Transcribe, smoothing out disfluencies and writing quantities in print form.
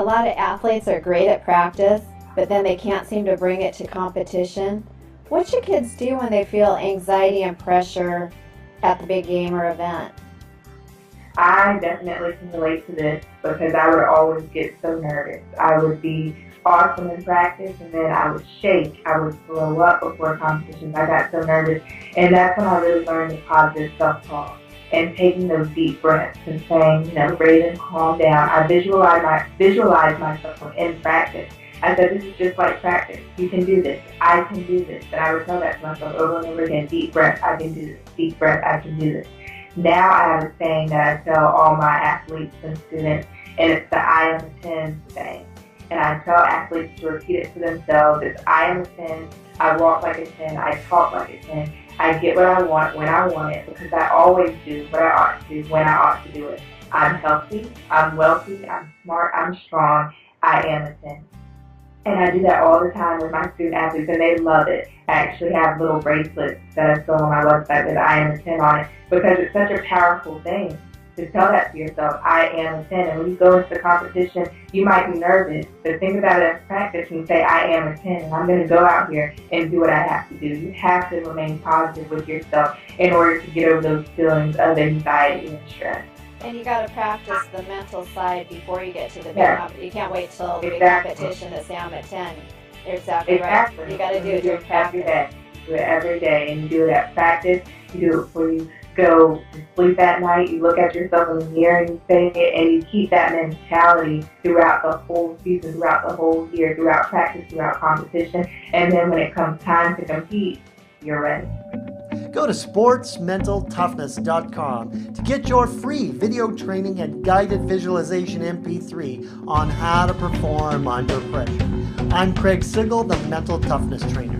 lot of athletes are great at practice, but then they can't seem to bring it to competition. What should kids do when they feel anxiety and pressure at the big game or event? I definitely can relate to this because I would always get so nervous. I would be awesome in practice and then I would shake. I would throw up before competitions. I got so nervous. And that's when I really learned the positive self-talk and taking those deep breaths and saying, Raven, calm down. I visualize myself in practice. I said, this is just like practice. You can do this. I can do this. And I would tell that to myself over and over again. Deep breath, I can do this. Deep breath, I can do this. Now I have a saying that I tell all my athletes and students, and it's the I am a 10 saying. And I tell athletes to repeat it to themselves. It's I am a 10, I walk like a 10, I talk like a 10. I get what I want when I want it because I always do what I ought to do when I ought to do it. I'm healthy, I'm wealthy, I'm smart, I'm strong, I am a 10. And I do that all the time with my student athletes, and they love it. I actually have little bracelets that I sell on my website with I am a 10 on it because it's such a powerful thing to tell that to yourself, I am a 10. And when you go into the competition, you might be nervous, but think about it as practice and say, I am a 10, and I'm going to go out here and do what I have to do. You have to remain positive with yourself in order to get over those feelings of anxiety and stress. And you got to practice the mental side before you get to the big competition. You can't wait till the big competition to say I'm at 10. You're exactly right. You got to do it during practice. Do it every day, and you do it at practice. You do it before you go to sleep at night. You look at yourself in the mirror and you say it, and you keep that mentality throughout the whole season, throughout the whole year, throughout practice, throughout competition. And then when it comes time to compete, you're ready. Go to sportsmentaltoughness.com to get your free video training and guided visualization MP3 on how to perform under pressure. I'm Craig Sigl, the Mental Toughness Trainer.